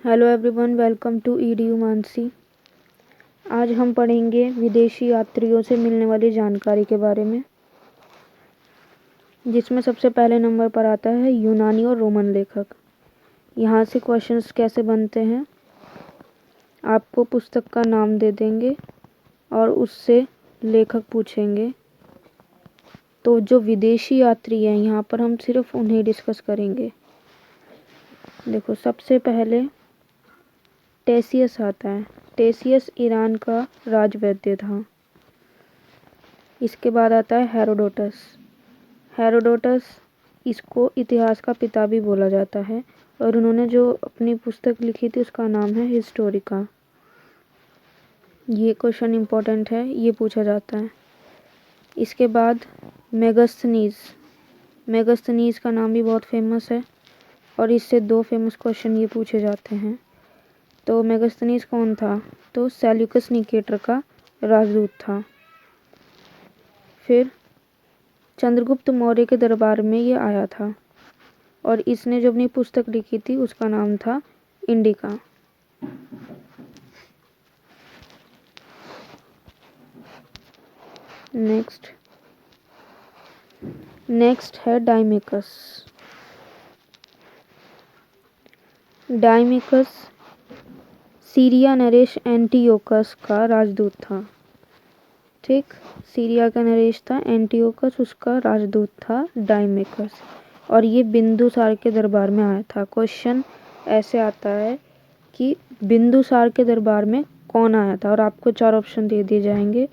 Hello everyone, welcome to EDU Mansi. आज हम पढ़ेंगे विदेशी यात्रियों से मिलने वाली जानकारी के बारे में, जिसमें सबसे पहले नंबर पर आता है यूनानी और रोमन लेखक। यहाँ से क्वेश्चंस कैसे बनते हैं, आपको पुस्तक का नाम दे देंगे और उससे लेखक पूछेंगे। तो जो विदेशी यात्री हैं यहाँ पर हम सिर्फ उन्हें डिस्कस करेंगे। देखो, सबसे पहले टेसियस आता है। टेसियस ईरान का राजवैद्य था। इसके बाद आता है हेरोडोटस। हेरोडोटस, इसको इतिहास का पिता भी बोला जाता है और उन्होंने जो अपनी पुस्तक लिखी थी उसका नाम है हिस्टोरिका। ये क्वेश्चन इम्पोर्टेंट है, ये पूछा जाता है। इसके बाद मेगास्थनीज। मेगास्थनीज का नाम भी बहुत फेमस है और इससे दो फेमस क्वेश्चन ये पूछे जाते हैं। तो मेगास्थनीज कौन था? तो सेल्यूकस निकेटर का राजदूत था। फिर चंद्रगुप्त मौर्य के दरबार में ये आया था और इसने जो अपनी पुस्तक लिखी थी उसका नाम था इंडिका। नेक्स्ट है डाइमेकस। डाइमेकस सीरिया नरेश एंटियोकस का राजदूत था। ठीक, सीरिया का नरेश था एंटियोकस, उसका राजदूत था डाइमेकस और ये बिंदुसार के दरबार में आया था। क्वेश्चन ऐसे आता है कि बिंदुसार के दरबार में कौन आया था और आपको 4 ऑप्शन दे दिए जाएंगे,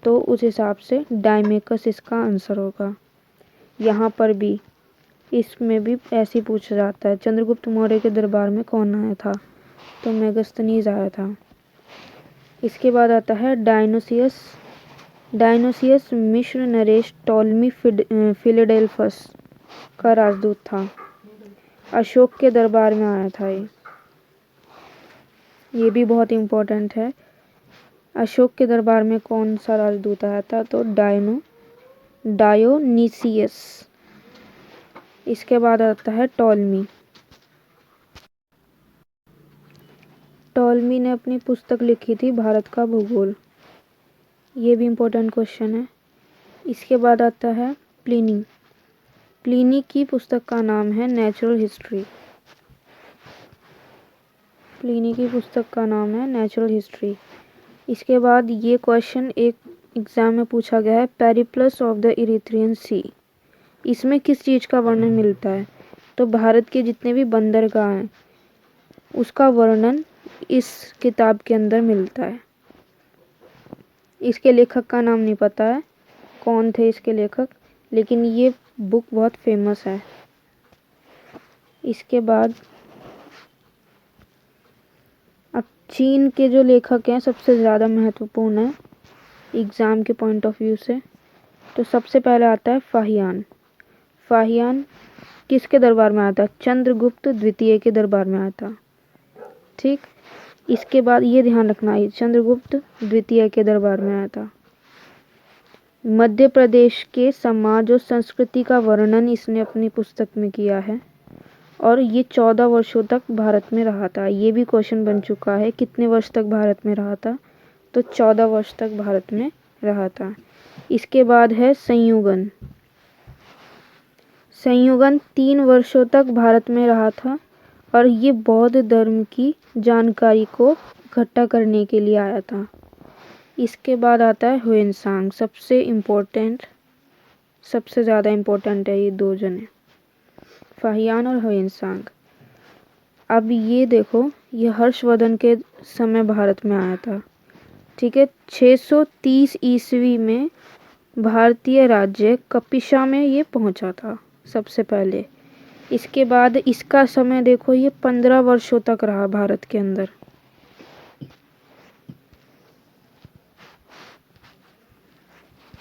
तो उस हिसाब से डाइमेकस इसका आंसर होगा। यहाँ पर भी, इसमें भी ऐसे ही पूछा जाता है, चंद्रगुप्त मौर्य के दरबार में कौन आया था? तो मेगास्थनीज आया था। इसके बाद आता है डायनोसियस। डायनोसियस मिस्र नरेश टॉलमी फिलाडेल्फस का राजदूत था। अशोक के दरबार में आया था ये भी बहुत इम्पोर्टेंट है। अशोक के दरबार में कौन सा राजदूत आया था? तो डायोनीसियस। इसके बाद आता है टॉलमी। टॉलमी ने अपनी पुस्तक लिखी थी भारत का भूगोल। ये भी इम्पोर्टेंट क्वेश्चन है। इसके बाद आता है प्लिनी। प्लिनी की पुस्तक का नाम है नेचुरल हिस्ट्री। प्लिनी की पुस्तक का नाम है नेचुरल हिस्ट्री। इसके बाद ये क्वेश्चन एक एग्जाम में पूछा गया है, पेरिप्लस ऑफ द इरिथ्रियन सी। इसमें किस चीज़ का वर्णन मिलता है? तो भारत के जितने भी बंदरगाह हैं उसका वर्णन इस किताब के अंदर मिलता है। इसके लेखक का नाम नहीं पता है, कौन थे इसके लेखक, लेकिन ये बुक बहुत फेमस है। इसके बाद अब चीन के जो लेखक हैं सबसे ज़्यादा महत्वपूर्ण है एग्ज़ाम के पॉइंट ऑफ व्यू से। तो सबसे पहले आता है फाहियान। फाहियान किसके दरबार में आया था? चंद्रगुप्त द्वितीय के दरबार में आया था। ठीक, इसके बाद ये ध्यान रखना है, चंद्रगुप्त द्वितीय के दरबार में आया था। मध्य प्रदेश के समाज और संस्कृति का वर्णन इसने अपनी पुस्तक में किया है और ये 14 वर्षों तक भारत में रहा था। ये भी क्वेश्चन बन चुका है, कितने वर्ष तक भारत में रहा था? तो 14 वर्ष तक भारत में रहा था। इसके बाद है संयुगन। संयुगन 3 वर्षों तक भारत में रहा था और ये बौद्ध धर्म की जानकारी को इकट्ठा करने के लिए आया था। इसके बाद आता है ह्वेनसांग। सबसे ज़्यादा इम्पोर्टेंट है ये दो जने, फाहियान और ह्वेनसांग। अब ये देखो, ये हर्षवर्धन के समय भारत में आया था। ठीक है, 630 ईस्वी में भारतीय राज्य कपिशा में ये पहुंचा था सबसे पहले। इसके बाद इसका समय देखो, ये 15 वर्षों तक रहा भारत के अंदर।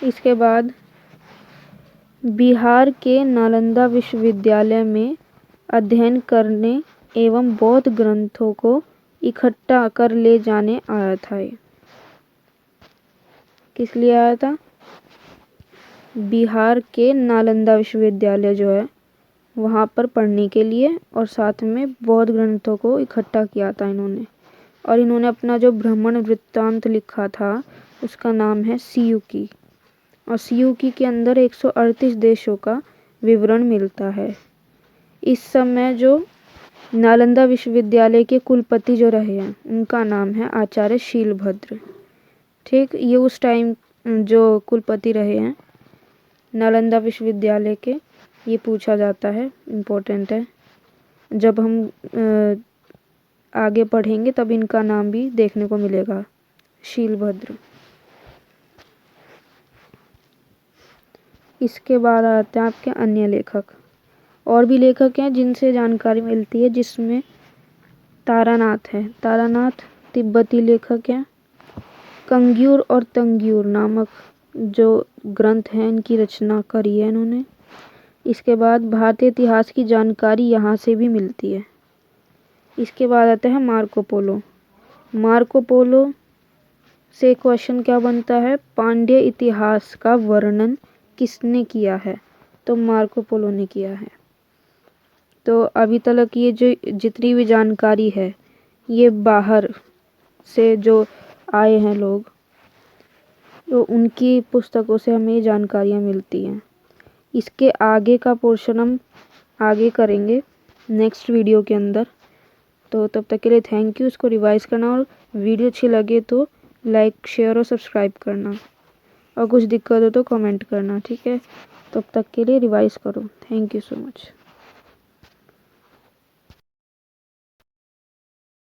इसके बाद बिहार के नालंदा विश्वविद्यालय में अध्ययन करने एवं बौद्ध ग्रंथों को इकट्ठा कर ले जाने आया था। ये किस लिए आया था? बिहार के नालंदा विश्वविद्यालय जो है वहाँ पर पढ़ने के लिए, और साथ में बौद्ध ग्रंथों को इकट्ठा किया था इन्होंने। और इन्होंने अपना जो भ्रमण वृत्तांत लिखा था उसका नाम है सियुकी। और सियुकी के अंदर 138 देशों का विवरण मिलता है। इस समय जो नालंदा विश्वविद्यालय के कुलपति जो रहे हैं उनका नाम है आचार्य शीलभद्र। ठीक, ये उस टाइम जो कुलपति रहे हैं नालंदा विश्वविद्यालय के, ये पूछा जाता है, इम्पोर्टेंट है। जब हम आगे पढ़ेंगे तब इनका नाम भी देखने को मिलेगा, शीलभद्र। इसके बाद आते हैं आपके अन्य लेखक। और भी लेखक हैं जिनसे जानकारी मिलती है, जिसमें तारानाथ है। तारानाथ तिब्बती लेखक हैं। कंग्यूर और तंग्यूर नामक जो ग्रंथ हैं इनकी रचना करी है इन्होंने। इसके बाद भारतीय इतिहास की जानकारी यहाँ से भी मिलती है। इसके बाद आता है मार्को पोलो। मार्को पोलो से क्वेश्चन क्या बनता है, पांड्य इतिहास का वर्णन किसने किया है, तो मार्को पोलो ने किया है। तो अभी तक ये जो जितनी भी जानकारी है ये बाहर से जो आए हैं लोग, तो उनकी पुस्तकों से हमें जानकारियाँ मिलती हैं। इसके आगे का पोर्शन हम आगे करेंगे नेक्स्ट वीडियो के अंदर। तो तब तक के लिए थैंक यू। इसको रिवाइज करना, और वीडियो अच्छी लगे तो लाइक शेयर और सब्सक्राइब करना, और कुछ दिक्कत हो तो कमेंट करना। ठीक है, तब तक के लिए रिवाइज करो। Thank you so much.